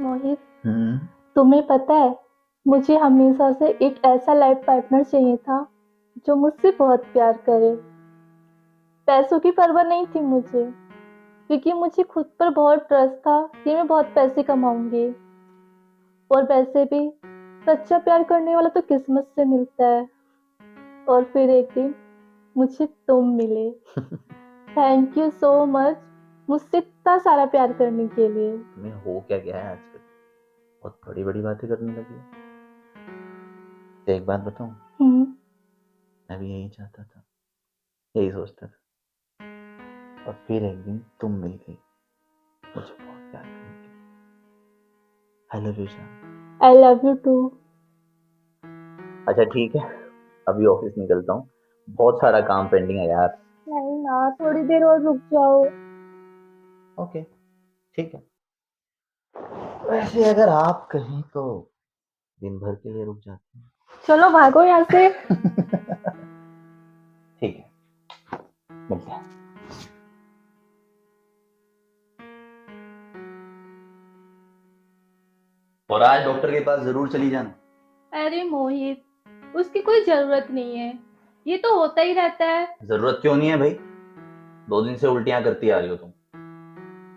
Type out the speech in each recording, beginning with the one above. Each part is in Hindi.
मोहित, हम्म। तुम्हें पता है, मुझे हमेशा से एक ऐसा लाइफ पार्टनर चाहिए था जो मुझसे बहुत प्यार करे। पैसों की परवाह नहीं थी मुझे, क्योंकि मुझे खुद पर बहुत ट्रस्ट था कि मैं बहुत पैसे कमाऊंगी। और वैसे भी सच्चा प्यार करने वाला तो किस्मत से मिलता है। और फिर एक दिन मुझे तुम मिले। थैंक यू सो मच मुझसे इतना सारा प्यार करने के लिए। तुम्हें हो क्या गया है आजकल? बहुत बड़ी बड़ी बातें करने लगी हो। तो एक बात बताऊं, हम्म। मैं भी यही चाहता था, यही सोचता था। और फिर एक दिन तुम मिल गई, मुझे बहुत प्यार करने लगी। आई लव यू जान। I love you too. अच्छा ठीक है, अभी ऑफिस निकलता हूँ, बहुत सारा काम पेंडिंग है यार। नहीं ना, थोड़ी देर और रुक जाओ। ओके, ठीक है। वैसे अगर आप कहें तो दिन भर के लिए रुक जाते हैं। चलो भागो यहाँ से। ठीक है, मिलते हैं। और आज डॉक्टर के पास जरूर चली जाना। अरे मोहित, उसकी कोई जरूरत नहीं है। ये तो होता ही रहता है। जरूरत क्यों नहीं है भाई? 2 दिन से उल्टियां करती आ रही हो तुम।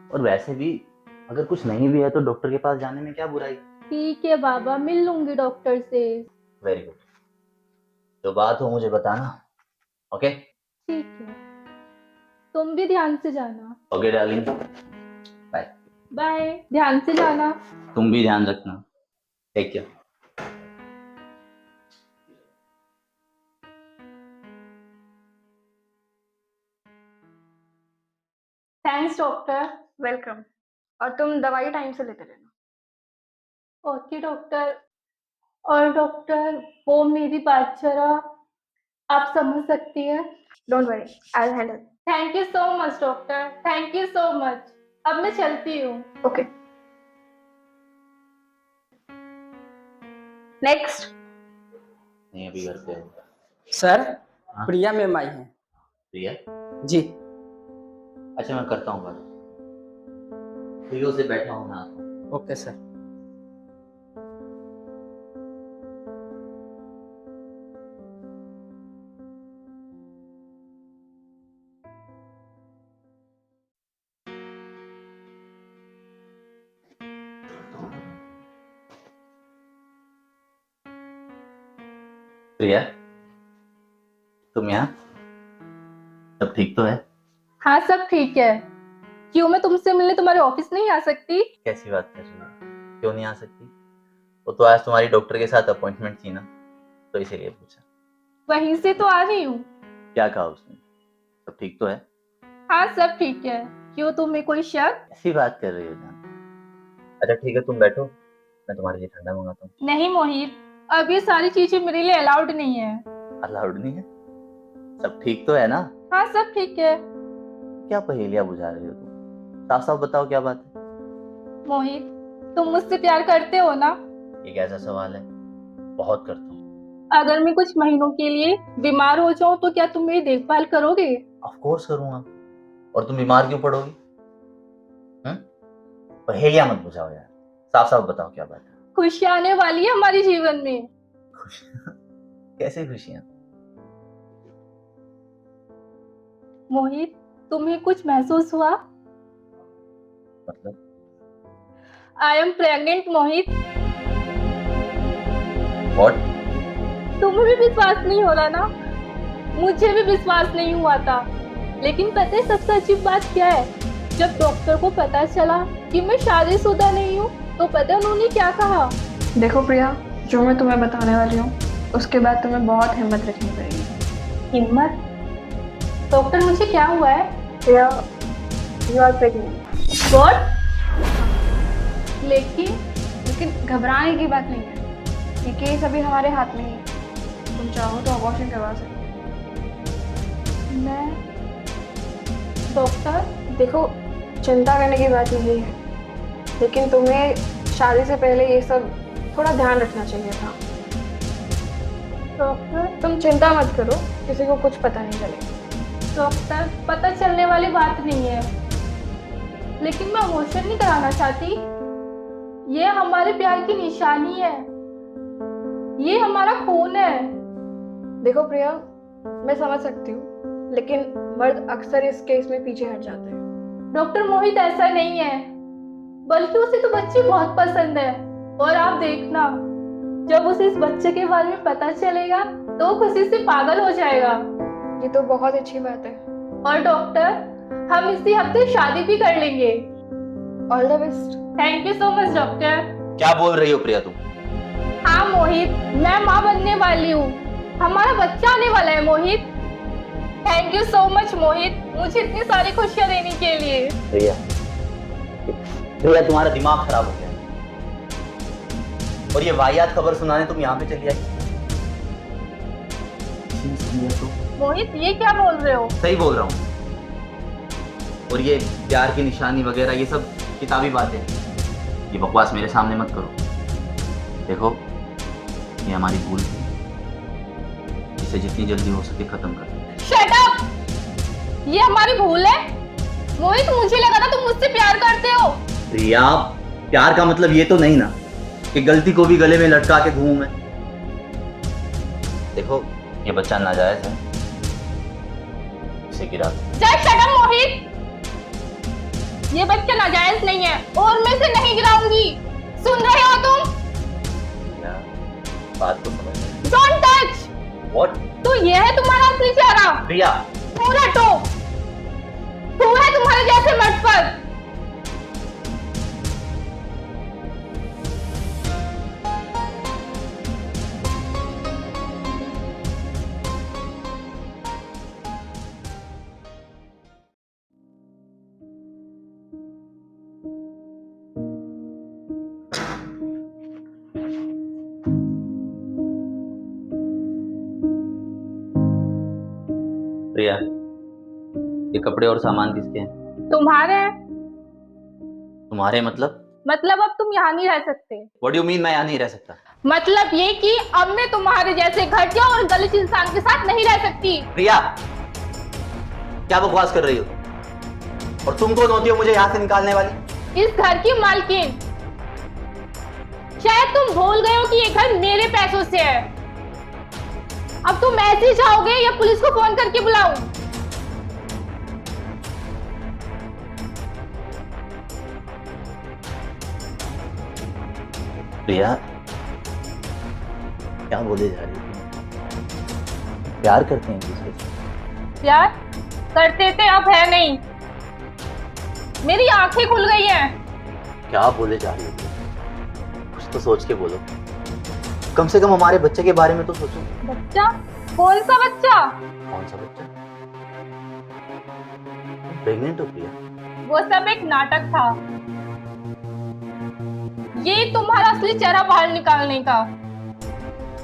और वैसे भी अगर कुछ नहीं भी है तो डॉक्टर के पास जाने में क्या बुराई? ठीक है बाबा, मिल लूंगी डॉक्टर से। Very good. जो बात हो मुझे बताना। ओके। ठीक है, तुम भी ध्यान से जाना। Okay darling, bye. बाय, ध्यान से जाना। तुम भी ध्यान रखना। Take care. Thanks doctor. Welcome. और तुम दवाई टाइम से लेते रहना। Okay doctor. और डॉक्टर, वो मेरी बात जरा आप समझ सकती है। Don't worry, I will handle. Thank you so much doctor, thank you so much. अब मैं चलती हूँ। Okay, next. नहीं अभी घर पे हूँ। सर, हाँ? प्रिया मैम आई हैं। प्रिया? जी। अच्छा मैं करता हूँ बात। प्रियो से बैठा हूँ ना। Okay sir. प्रिया, तुम यहाँ? सब ठीक तो है? हाँ सब ठीक है। क्यों, मैं तुमसे मिलने तुम्हारे ऑफिस नहीं आ सकती? कैसी बात कर रही हो? क्यों नहीं आ सकती? वो तो आज तुम्हारी डॉक्टर के साथ अपॉइंटमेंट थी ना, तो इसीलिए पूछा। वहीं से तो आ रही हूँ। क्या कहा उसने? सब ठीक तो है? हाँ सब ठीक है। क्यों, तुम्हें कोई शक? ऐसी बात कर रही हो जान। अच्छा ठीक है, तुम बैठो, मैं तुम्हारे लिए ठंडा मंगाता हूँ। नहीं मोहित, अब ये सारी चीजें मेरे लिए अलाउड नहीं है। अलाउड नहीं है? सब ठीक तो है ना? हाँ सब ठीक है। क्या पहेलियां बुझा रही हो तुम? साफ साफ बताओ क्या बात है। मोहित, तुम मुझसे प्यार करते हो ना? ये कैसा सवाल है? बहुत करता हूँ। अगर मैं कुछ महीनों के लिए बीमार हो जाऊं तो क्या तुम मेरी देखभाल करोगे? ऑफ कोर्स करूंगा। और तुम बीमार क्यों पड़ोगी? पहेलियां मत बुझाओ यार, साफ साफ बताओ क्या बात है। खुशियां आने वाली है हमारे जीवन में। खुशियां? कैसे खुशियां? मोहित, तुम्हें कुछ महसूस हुआ? मतलब? I am pregnant Mohit. What? तुम्हें भी विश्वास नहीं हो रहा ना? मुझे भी विश्वास नहीं हुआ था। लेकिन पता है सबसे अजीब बात क्या है? जब डॉक्टर को पता चला कि मैं शादीशुदा नहीं हूँ, तो पता है उन्होंने क्या कहा? देखो प्रिया, जो मैं तुम्हें बताने वाली हूँ उसके बाद तुम्हें बहुत हिम्मत रखनी पड़ेगी। हिम्मत? डॉक्टर मुझे क्या हुआ है? प्रिया, यू आर प्रेग्नेंट। व्हाट? लेकिन लेकिन घबराने की बात नहीं है, ये केस अभी हमारे हाथ में ही है। तुम चाहो तो अबॉर्शन करवा सकते मैं डॉक्टर, देखो, चिंता करने की बात यही है, लेकिन तुम्हें शादी से पहले ये सब थोड़ा ध्यान रखना चाहिए था। डॉक्टर, तुम चिंता मत करो, किसी को कुछ पता नहीं चलेगा। डॉक्टर, पता चलने वाली बात नहीं है, लेकिन मैं अबॉर्शन नहीं कराना चाहती। ये हमारे प्यार की निशानी है, ये हमारा खून है। देखो प्रिया, मैं समझ सकती हूँ, लेकिन मर्द अक्सर इस केस में पीछे हट जाते हैं। डॉक्टर मोहित ऐसा नहीं है, बल्कि उसे तो बच्ची बहुत पसंद है। और आप देखना, जब उसे इस बच्चे के बारे में पता चलेगा तो वो खुशी से पागल हो जाएगा। ये तो बहुत अच्छी बात है। और डॉक्टर, हम इसी हफ्ते शादी भी कर लेंगे। All the best. Thank you so much doctor. क्या बोल रही हो प्रिया तुम? हाँ मोहित, मैं माँ बनने वाली हूँ, हमारा बच्चा आने वाला है मोहित। थैंक यू सो मच मोहित, मुझे इतनी सारी खुशियाँ देने के लिए। प्रिया, प्रिया तुम्हारा दिमाग खराब हो गया और ये वाहियात खबर सुनाने तुम यहाँ पे चली आई। मोहित, ये क्या बोल रहे हो? सही बोल रहा हूँ। और ये प्यार की निशानी वगैरह ये सब किताबी बातें, ये बकवास मेरे सामने मत करो। देखो, ये हमारी भूल थी, इसे जितनी जल्दी हो सके खत्म कर। Shut up! ये हमारी भूल है? मोहित, मुझे लगा था तुम मुझसे प्यार करते हो। प्रिया, प्यार का मतलब ये तो नहीं ना कि गलती को भी गले में लटका के घूमूं मैं। देखो, ये बच्चा नाजायज है, इसे गिरा दो। जस्ट शट अप मोहित, ये बच्चा नाजायज नहीं है और मैं इसे नहीं गिराऊंगी। सुन रहे हो तुम? प्रिया, बात को समझ नहीं। Don't touch. व्हाट? तो ये है तुम्हारा असली चेहरा? प्रिया, पूरा तो तू है तुम्हारे जैसे मर्द पर। प्रिया, ये कपड़े और सामान किसके हैं? तुम्हारे हैं। तुम्हारे मतलब? मतलब अब तुम यहाँ नहीं रह सकते। व्हाट डू यू मीन मैं यहाँ नहीं रह सकता? मतलब ये कि अब मैं तुम्हारे जैसे घटिया और गलत इंसान के साथ नहीं रह सकती। प्रिया, क्या बकवास कर रही हो? और तुम कौन होती हो मुझे यहाँ से निकालने वाली? इस घर की मालकिन। शायद तुम भूल गए हो कि ये घर मेरे पैसों से है। अब तुम ऐसे ही जाओगे या पुलिस को फोन करके बुलाऊं? प्रिया, क्या बोले जा रही हो? प्यार करते हैं एक दूसरे से। प्यार करते थे, अब है नहीं। मेरी आंखें खुल गई हैं। क्या बोले जा रही हो? कुछ तो सोच के बोलो, कम से कम हमारे बच्चे के बारे में तो सोचो। बच्चा? कौन सा बच्चा? कौन सा बच्चा? प्रेग्नेंट हो प्रिया? वो सब एक नाटक था, ये तुम्हारा असली चेहरा बाहर निकालने का।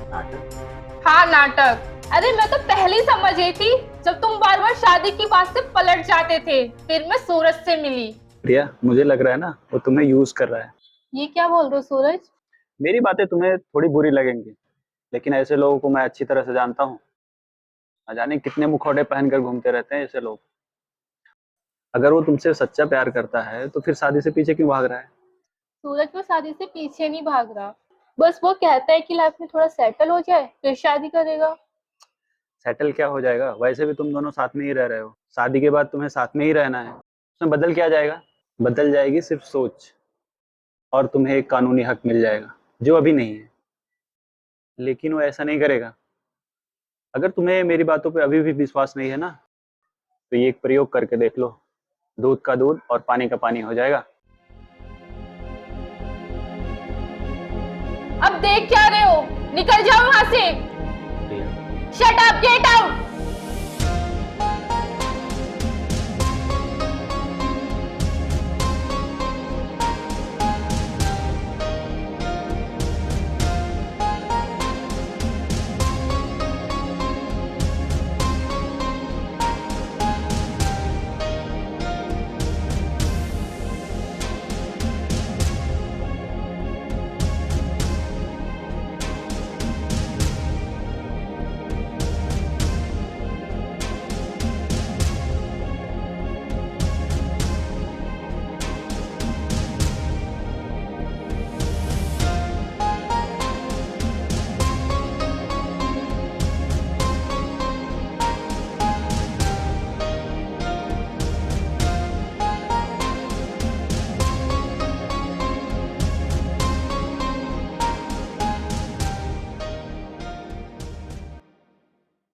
नाटक? हाँ नाटक। अरे मैं तो पहले ही समझ गई थी जब तुम बार बार शादी की बात से पलट जाते थे। फिर मैं सूरज से मिली। प्रिया, मुझे लग रहा है ना वो तुम्हें यूज कर रहा है। ये क्या बोल रहे हो सूरज? मेरी बातें तुम्हें थोड़ी बुरी लगेंगी, लेकिन ऐसे लोगों को मैं अच्छी तरह से जानता हूँ। न जाने कितने मुखौटे पहनकर घूमते रहते हैं ऐसे लोग। अगर वो तुमसे सच्चा प्यार करता है तो फिर शादी से पीछे क्यों भाग रहा है? सूरज वो शादी से पीछे नहीं भाग रहा, बस वो कहता है कि लाइफ में थोड़ा सेटल हो जाए फिर शादी करेगा। सेटल क्या हो जाएगा? वैसे भी तुम दोनों साथ में ही रह रहे हो। शादी के बाद तुम्हें साथ में ही रहना है। उसमें बदल क्या जाएगा? बदल जाएगी सिर्फ सोच, और तुम्हें एक कानूनी हक मिल जाएगा जो अभी नहीं है। लेकिन वो ऐसा नहीं करेगा। अगर तुम्हें मेरी बातों पे अभी भी विश्वास नहीं है ना, तो ये एक प्रयोग करके देख लो। दूध का दूध और पानी का पानी हो जाएगा। अब देख क्या रहे हो? निकल जाओ वहां से। प्रिया, शट अप, गेट आउट।